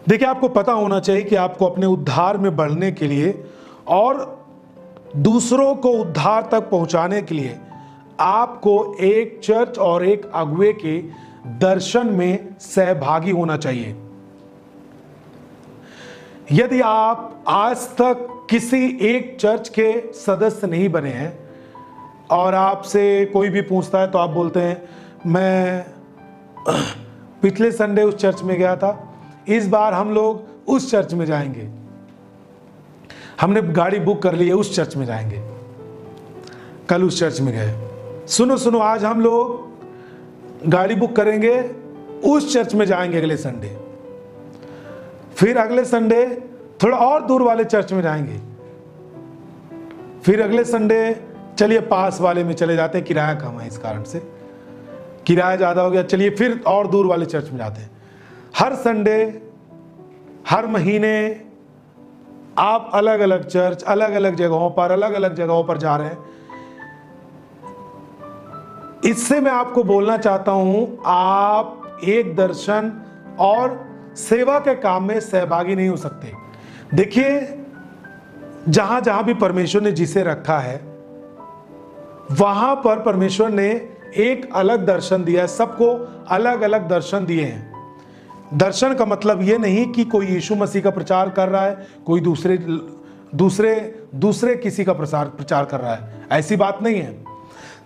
देखिए, आपको पता होना चाहिए कि आपको अपने उद्धार में बढ़ने के लिए और दूसरों को उद्धार तक पहुंचाने के लिए आपको एक चर्च और एक अगुवे के दर्शन में सहभागी होना चाहिए। यदि आप आज तक किसी एक चर्च के सदस्य नहीं बने हैं और आपसे कोई भी पूछता है तो आप बोलते हैं मैं पिछले संडे उस चर्च में गया था, इस बार हम लोग उस चर्च में जाएंगे, हमने गाड़ी बुक कर ली है, उस चर्च में जाएंगे, कल उस चर्च में गए। सुनो, आज हम लोग गाड़ी बुक करेंगे, उस चर्च में जाएंगे अगले संडे, फिर अगले संडे थोड़ा और दूर वाले चर्च में जाएंगे, फिर अगले संडे चलिए पास वाले में चले जाते हैं, किराया कम है इस कारण से, किराया ज़्यादा हो गया, चलिए फिर और दूर वाले चर्च में जाते हैं। हर संडे, हर महीने आप अलग अलग चर्च, अलग अलग जगहों पर जा रहे हैं। इससे मैं आपको बोलना चाहता हूं, आप एक दर्शन और सेवा के काम में सहभागी नहीं हो सकते। देखिए, जहां जहां भी परमेश्वर ने जिसे रखा है वहां पर परमेश्वर ने एक अलग दर्शन दिया है, सबको अलग अलग दर्शन दिए हैं। दर्शन का मतलब यह नहीं कि कोई यीशु मसीह का प्रचार कर रहा है, कोई दूसरे किसी का प्रचार कर रहा है, ऐसी बात नहीं है।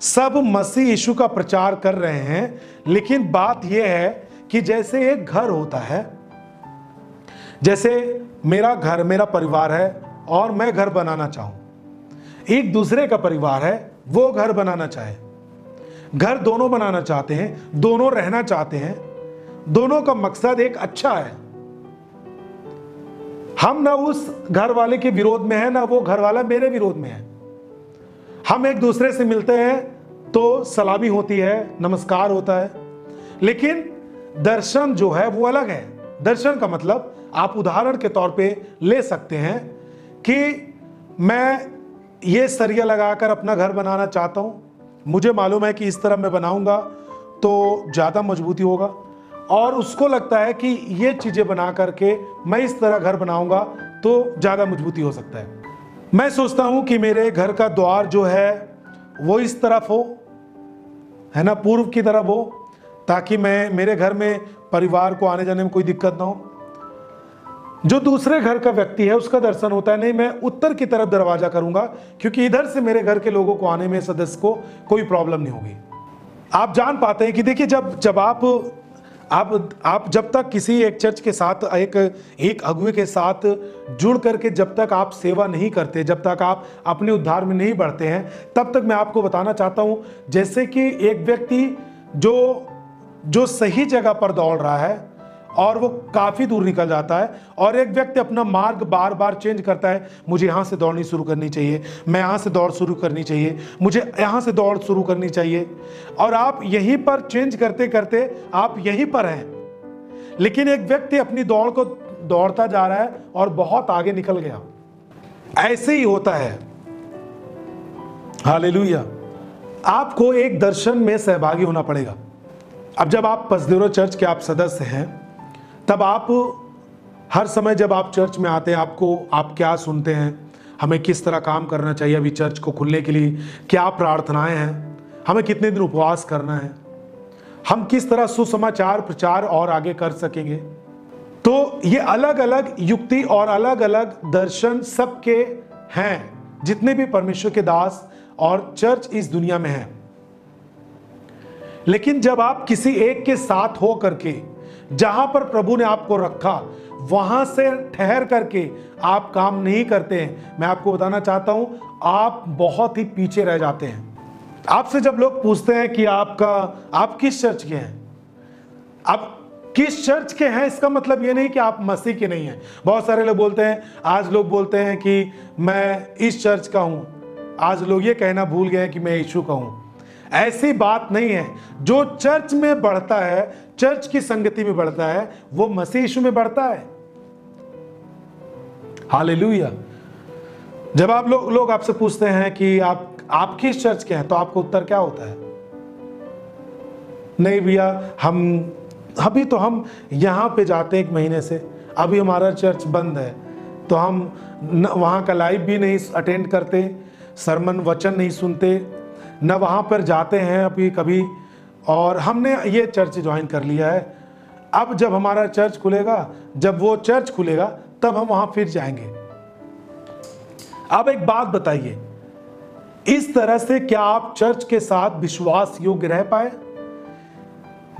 सब मसीह यीशु का प्रचार कर रहे हैं, लेकिन बात यह है कि जैसे एक घर होता है, जैसे मेरा घर, मेरा परिवार है और मैं घर बनाना चाहूं, एक दूसरे का परिवार है, वो घर बनाना चाहे, घर दोनों बनाना चाहते हैं, दोनों रहना चाहते हैं, दोनों का मकसद एक अच्छा है। हम ना उस घर वाले के विरोध में है, ना वो घर वाला मेरे विरोध में है। हम एक दूसरे से मिलते हैं तो सलामी होती है, नमस्कार होता है, लेकिन दर्शन जो है वो अलग है। दर्शन का मतलब आप उदाहरण के तौर पे ले सकते हैं कि मैं ये सरिया लगाकर अपना घर बनाना चाहता हूं, मुझे मालूम है कि इस तरह मैं बनाऊंगा तो ज़्यादा मजबूती होगा, और उसको लगता है कि ये चीज़ें बना करके मैं इस तरह घर बनाऊंगा तो ज़्यादा मजबूती हो सकता है। मैं सोचता हूं कि मेरे घर का द्वार जो है वो इस तरफ हो, है ना, पूर्व की तरफ हो, ताकि मेरे घर में परिवार को आने जाने में कोई दिक्कत ना हो। जो दूसरे घर का व्यक्ति है उसका दर्शन होता है नहीं, मैं उत्तर की तरफ दरवाजा करूंगा क्योंकि इधर से मेरे घर के लोगों को आने में, सदस्य को कोई प्रॉब्लम नहीं होगी। आप जान पाते हैं कि देखिए, जब आप जब तक किसी एक चर्च के साथ, एक अगुवे के साथ जुड़ करके जब तक आप सेवा नहीं करते, जब तक आप अपने उद्धार में नहीं बढ़ते हैं, तब तक मैं आपको बताना चाहता हूं, जैसे कि एक व्यक्ति जो सही जगह पर दौड़ रहा है और वो काफी दूर निकल जाता है, और एक व्यक्ति अपना मार्ग बार बार चेंज करता है, मुझे यहां से दौड़नी शुरू करनी चाहिए, मैं यहां से दौड़ शुरू करनी चाहिए, मुझे यहां से दौड़ शुरू करनी चाहिए, और आप यहीं पर चेंज करते करते आप यहीं पर हैं। लेकिन एक व्यक्ति अपनी दौड़ को दौड़ता जा रहा है और बहुत आगे निकल गया। ऐसे ही होता है। हालेलुया। आपको एक दर्शन में सहभागी होना पड़ेगा। अब जब आप पसदेरो चर्च के आप सदस्य हैं, तब आप हर समय जब आप चर्च में आते हैं, आप क्या सुनते हैं, हमें किस तरह काम करना चाहिए, अभी चर्च को खुलने के लिए क्या प्रार्थनाएं हैं, हमें कितने दिन उपवास करना है, हम किस तरह सुसमाचार प्रचार और आगे कर सकेंगे। तो ये अलग अलग युक्ति और अलग अलग दर्शन सबके हैं, जितने भी परमेश्वर के दास और चर्च इस दुनिया में हैं। लेकिन जब आप किसी एक के साथ हो करके, जहां पर प्रभु ने आपको रखा, वहां से ठहर करके आप काम नहीं करते हैं, मैं आपको बताना चाहता हूं, आप बहुत ही पीछे रह जाते हैं। आपसे जब लोग पूछते हैं कि आप किस चर्च के हैं, आप किस चर्च के हैं, इसका मतलब ये नहीं कि आप मसीह के नहीं हैं। बहुत सारे लोग बोलते हैं, आज लोग बोलते हैं कि मैं इस चर्च का हूं, आज लोग ये कहना भूल गए हैं कि मैं यीशु का हूं। ऐसी बात नहीं है। जो चर्च में बढ़ता है, चर्च की संगति में बढ़ता है, वो मसीह यीशु में बढ़ता है। हालेलुया। जब आप लोग आपसे पूछते हैं कि आप किस चर्च के हैं, तो आपका उत्तर क्या होता है? नहीं भैया, हम यहां पे जाते हैं 1 महीने से, अभी हमारा चर्च बंद है, तो हम वहाँ का लाइव भी नहीं अटेंड करते, सरमन वचन नहीं सुनते, न वहाँ पर जाते हैं अभी कभी, और हमने ये चर्च ज्वाइन कर लिया है। अब जब हमारा चर्च खुलेगा, जब वो चर्च खुलेगा, तब हम वहाँ फिर जाएंगे। अब एक बात बताइए, इस तरह से क्या आप चर्च के साथ विश्वास योग्य रह पाए?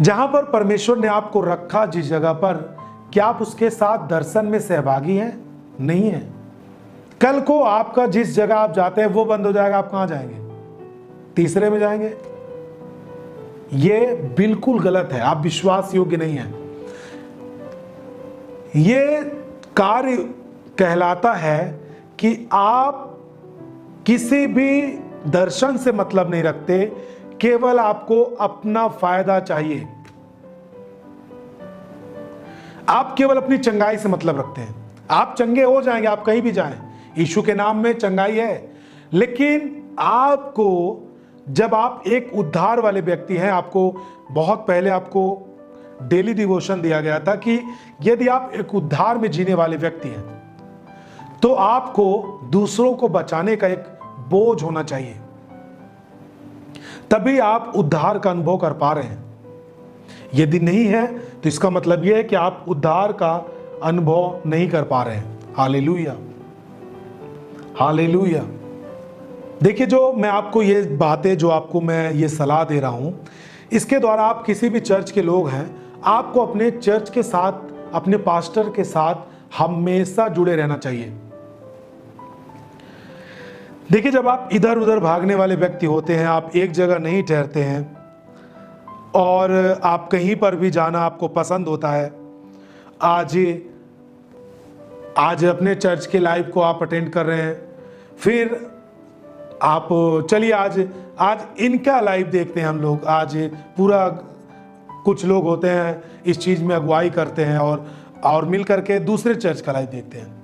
जहां पर परमेश्वर ने आपको रखा, जिस जगह पर, क्या आप उसके साथ दर्शन में सहभागी हैं? नहीं है। कल को आपका जिस जगह आप जाते हैं वो बंद हो जाएगा, आप कहां जाएंगे? तीसरे में जाएंगे। ये बिल्कुल गलत है, आप विश्वास योग्य नहीं हैं। ये कार्य कहलाता है कि आप किसी भी दर्शन से मतलब नहीं रखते, केवल आपको अपना फायदा चाहिए। आप केवल अपनी चंगाई से मतलब रखते हैं। आप चंगे हो जाएंगे, आप कहीं भी जाएं, यीशु के नाम में चंगाई है। लेकिन आपको, जब आप एक उद्धार वाले व्यक्ति हैं, आपको बहुत पहले आपको डेली डिवोशन दिया गया था कि यदि आप एक उद्धार में जीने वाले व्यक्ति हैं, तो आपको दूसरों को बचाने का एक बोझ होना चाहिए, तभी आप उद्धार का अनुभव कर पा रहे हैं। यदि नहीं है तो इसका मतलब यह है कि आप उद्धार का अनुभव नहीं कर पा रहे हैं। Hallelujah, hallelujah. देखिए, जो मैं आपको ये बातें, जो आपको मैं ये सलाह दे रहा हूं, इसके द्वारा आप किसी भी चर्च के लोग हैं, आपको अपने चर्च के साथ, अपने पास्टर के साथ हमेशा जुड़े रहना चाहिए। देखिए, जब आप इधर उधर भागने वाले व्यक्ति होते हैं, आप एक जगह नहीं ठहरते हैं और आप कहीं पर भी जाना आपको पसंद होता है। आज अपने चर्च के लाइव को आप अटेंड कर रहे हैं, फिर आप चलिए आज इनका लाइव देखते हैं हम लोग। आज पूरा कुछ लोग होते हैं इस चीज़ में अगुवाई करते हैं और मिल करके दूसरे चर्च का लाइव देखते हैं।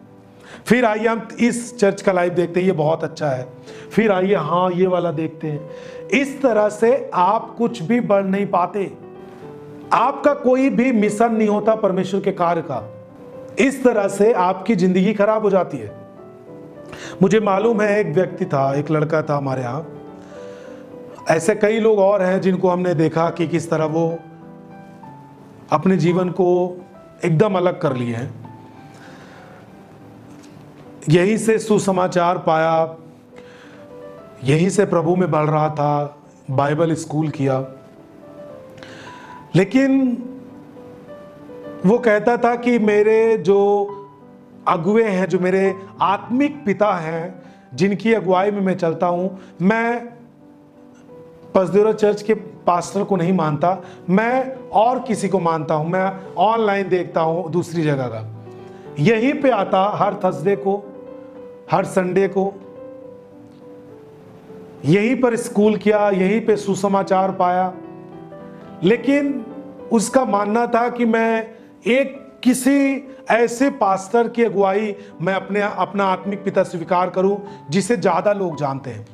फिर आइए हम इस चर्च का लाइव देखते हैं, ये बहुत अच्छा है। फिर आइए हाँ ये वाला देखते हैं। इस तरह से आप कुछ भी बढ़ नहीं पाते, आपका कोई भी मिशन नहीं होता परमेश्वर के कार्य का। इस तरह से आपकी जिंदगी खराब हो जाती है। मुझे मालूम है, एक व्यक्ति था, एक लड़का था हमारे यहाँ, ऐसे कई लोग और हैं जिनको हमने देखा कि किस तरह वो अपने जीवन को एकदम अलग कर लिए हैं। यहीं से सुसमाचार पाया, यहीं से प्रभु में बढ़ रहा था, बाइबल स्कूल किया, लेकिन वो कहता था कि मेरे जो अगुवे हैं, जो मेरे आत्मिक पिता हैं, जिनकी अगुवाई में मैं चलता हूं, मैं पसदेवरा चर्च के पास्टर को नहीं मानता, मैं और किसी को मानता हूं, मैं ऑनलाइन देखता हूं दूसरी जगह का। यहीं पे आता हर थर्सडे को, हर संडे को, यहीं पर स्कूल किया, यहीं पे सुसमाचार पाया। लेकिन उसका मानना था कि मैं एक किसी ऐसे पास्टर की अगुवाई मैं अपना आत्मिक पिता स्वीकार करूं जिसे ज्यादा लोग जानते हैं।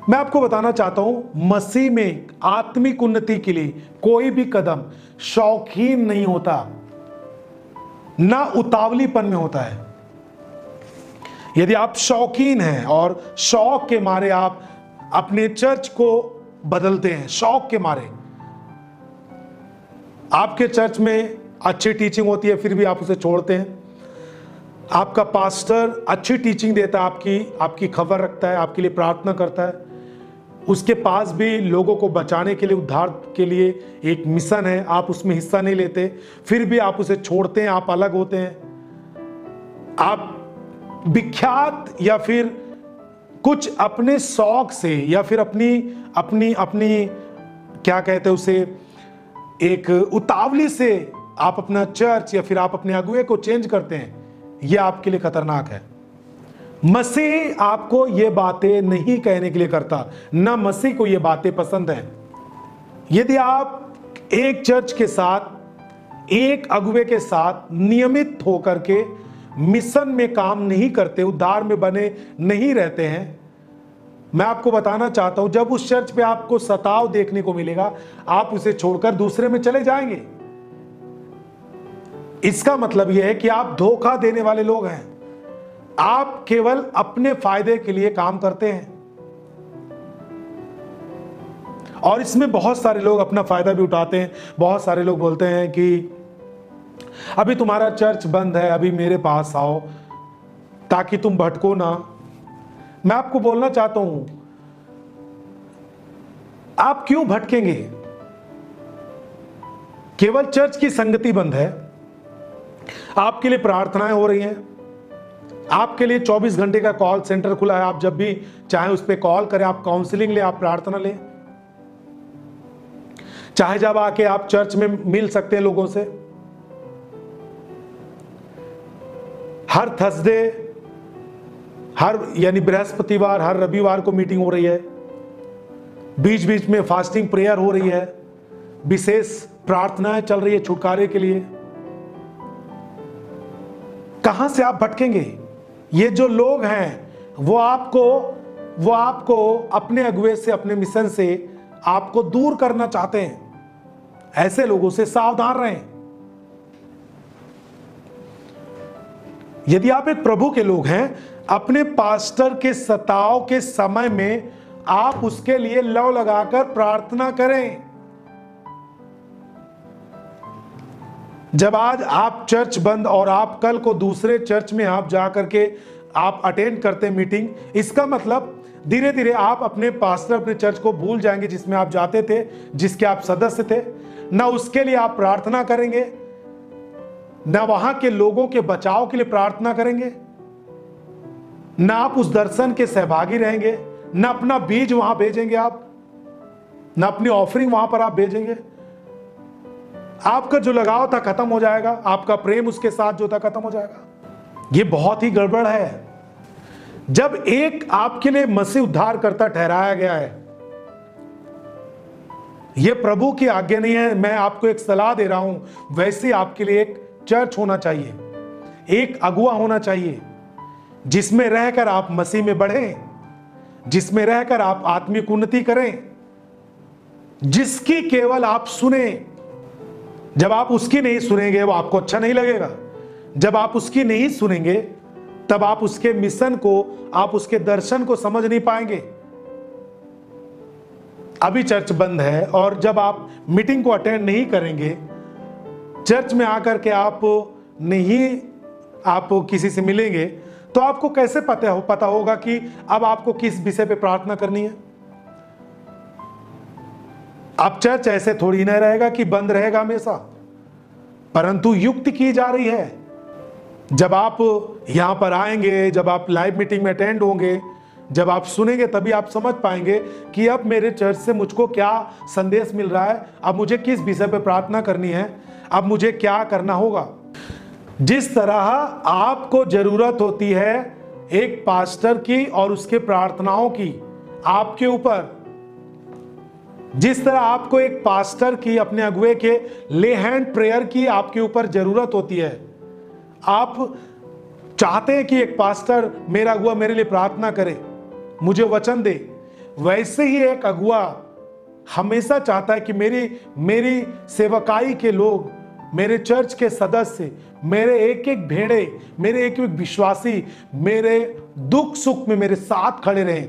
मैं आपको बताना चाहता हूं, मसीह में आत्मिक उन्नति के लिए कोई भी कदम शौकीन नहीं होता, ना उतावलीपन में होता है। यदि आप शौकीन हैं और शौक के मारे आप अपने चर्च को बदलते हैं, शौक के मारे, आपके चर्च में अच्छी टीचिंग होती है फिर भी आप उसे छोड़ते हैं, आपका पास्टर अच्छी टीचिंग देता है, आपकी खबर रखता है, आपके लिए प्रार्थना करता है, उसके पास भी लोगों को बचाने के लिए, उद्धार के लिए एक मिशन है, आप उसमें हिस्सा नहीं लेते, फिर भी आप उसे छोड़ते हैं, आप अलग होते हैं, आप विख्यात या फिर कुछ अपने शौक से या फिर अपनी क्या कहते हैं उसे, एक उतावली से आप अपना चर्च या फिर आप अपने अगुवे को चेंज करते हैं। यह आपके लिए खतरनाक है। मसीह आपको ये बातें नहीं कहने के लिए करता, ना मसीह को ये बातें पसंद हैं। यदि आप एक चर्च के साथ, एक अगुवे के साथ नियमित होकर के मिशन में काम नहीं करते, उद्धार में बने नहीं रहते हैं, मैं आपको बताना चाहता हूं, जब उस चर्च पे आपको सताव देखने को मिलेगा, आप उसे छोड़कर दूसरे में चले जाएंगे। इसका मतलब यह है कि आप धोखा देने वाले लोग हैं। आप केवल अपने फायदे के लिए काम करते हैं, और इसमें बहुत सारे लोग अपना फायदा भी उठाते हैं। बहुत सारे लोग बोलते हैं कि अभी तुम्हारा चर्च बंद है, अभी मेरे पास आओ ताकि तुम भटको ना। मैं आपको बोलना चाहता हूं, आप क्यों भटकेंगे? केवल चर्च की संगति बंद है, आपके लिए प्रार्थनाएं हो रही हैं, आपके लिए 24 घंटे का कॉल सेंटर खुला है। आप जब भी चाहे उस पर कॉल करें, आप काउंसलिंग ले, आप प्रार्थना लें, चाहे जब आके आप चर्च में मिल सकते हैं लोगों से। हर थर्सडे, हर यानी बृहस्पतिवार, हर रविवार को मीटिंग हो रही है। बीच बीच में फास्टिंग प्रेयर हो रही है, विशेष प्रार्थनाएं चल रही है छुटकारे के लिए। कहां से आप भटकेंगे? ये जो लोग हैं वो आपको अपने अगुवे से, अपने मिशन से आपको दूर करना चाहते हैं। ऐसे लोगों से सावधान रहें। यदि आप एक प्रभु के लोग हैं, अपने पास्टर के सताव के समय में आप उसके लिए लव लगाकर प्रार्थना करें। जब आज आप चर्च बंद और आप कल को दूसरे चर्च में आप जाकर के आप अटेंड करते मीटिंग, इसका मतलब धीरे धीरे आप अपने पास्टर, अपने चर्च को भूल जाएंगे जिसमें आप जाते थे, जिसके आप सदस्य थे। ना उसके लिए आप प्रार्थना करेंगे, ना वहां के लोगों के बचाव के लिए प्रार्थना करेंगे, ना आप उस दर्शन के सहभागी रहेंगे, ना अपना बीज वहां भेजेंगे आप, ना अपनी ऑफरिंग वहां पर आप भेजेंगे। आपका जो लगाव था खत्म हो जाएगा, आपका प्रेम उसके साथ जो था खत्म हो जाएगा। यह बहुत ही गड़बड़ है। जब एक आपके लिए मसीह उद्धारकर्ता ठहराया गया है, यह प्रभु की आज्ञा नहीं है, मैं आपको एक सलाह दे रहा हूं, वैसे आपके लिए एक चर्च होना चाहिए, एक अगुआ होना चाहिए, जिसमें रहकर आप मसीह में बढ़ें, जिसमें रहकर आप आत्मिक उन्नति करें, जिसकी केवल आप सुने। जब आप उसकी नहीं सुनेंगे वो आपको अच्छा नहीं लगेगा। जब आप उसकी नहीं सुनेंगे तब आप उसके मिशन को, आप उसके दर्शन को समझ नहीं पाएंगे। अभी चर्च बंद है और जब आप मीटिंग को अटेंड नहीं करेंगे, चर्च में आकर के आप किसी से मिलेंगे, तो आपको कैसे पता होगा कि अब आपको किस विषय पे प्रार्थना करनी है? अब चर्च ऐसे थोड़ी ना रहेगा कि बंद रहेगा हमेशा, परंतु युक्ति की जा रही है। जब आप यहां पर आएंगे, जब आप लाइव मीटिंग में अटेंड होंगे, जब आप सुनेंगे, तभी आप समझ पाएंगे कि अब मेरे चर्च से मुझको क्या संदेश मिल रहा है, अब मुझे किस विषय पे प्रार्थना करनी है, अब मुझे क्या करना होगा। जिस तरह आपको जरूरत होती है एक पास्टर की और उसके प्रार्थनाओं की आपके ऊपर, जिस तरह आपको एक पास्टर की, अपने अगुवे के ले हैंड प्रेयर की आपके ऊपर जरूरत होती है, आप चाहते हैं कि एक पास्टर, मेरा अगुआ मेरे लिए प्रार्थना करे, मुझे वचन दे, वैसे ही एक अगुआ हमेशा चाहता है कि मेरी सेवकाई के लोग, मेरे चर्च के सदस्य, मेरे एक एक भेड़े, मेरे एक एक विश्वासी मेरे दुख सुख में मेरे साथ खड़े रहें।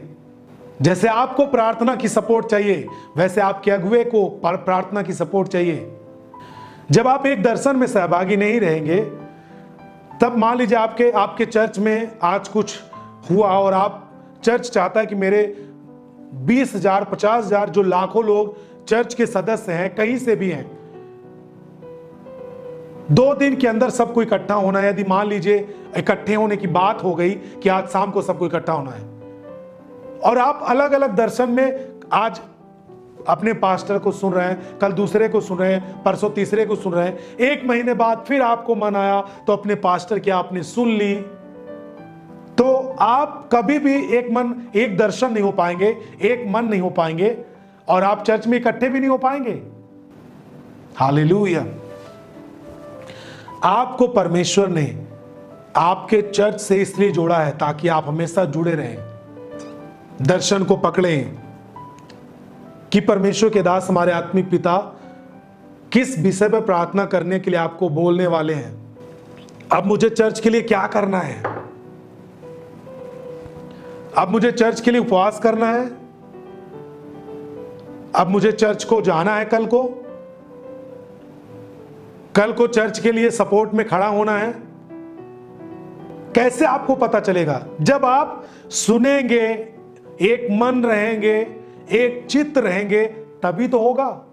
जैसे आपको प्रार्थना की सपोर्ट चाहिए, वैसे आपके अगुवे को प्रार्थना की सपोर्ट चाहिए। जब आप एक दर्शन में सहभागी नहीं रहेंगे, तब मान लीजिए आपके चर्च में आज कुछ हुआ और आप, चर्च चाहता है कि मेरे 20,000, 50,000 जो लाखों लोग चर्च के सदस्य हैं, कहीं से भी हैं, 2 दिन के अंदर सबको इकट्ठा होना है। यदि मान लीजिए इकट्ठे होने की बात हो गई कि आज शाम को सबको इकट्ठा होना है, और आप अलग अलग दर्शन में आज अपने पास्टर को सुन रहे हैं, कल दूसरे को सुन रहे हैं, परसों तीसरे को सुन रहे हैं, 1 महीने बाद फिर आपको मन आया तो अपने पास्टर की आपने सुन ली, तो आप कभी भी एक दर्शन नहीं हो पाएंगे, एक मन नहीं हो पाएंगे, और आप चर्च में इकट्ठे भी नहीं हो पाएंगे। हालेलुया। आपको परमेश्वर ने आपके चर्च से इसलिए जोड़ा है ताकि आप हमेशा जुड़े रहें, दर्शन को पकड़ें कि परमेश्वर के दास, हमारे आत्मिक पिता किस विषय पर प्रार्थना करने के लिए आपको बोलने वाले हैं। अब मुझे चर्च के लिए क्या करना है? अब मुझे चर्च के लिए उपवास करना है? अब मुझे चर्च को जाना है कल को चर्च के लिए सपोर्ट में खड़ा होना है? कैसे आपको पता चलेगा? जब आप सुनेंगे, एक मन रहेंगे, एक चित्त रहेंगे, तभी तो होगा।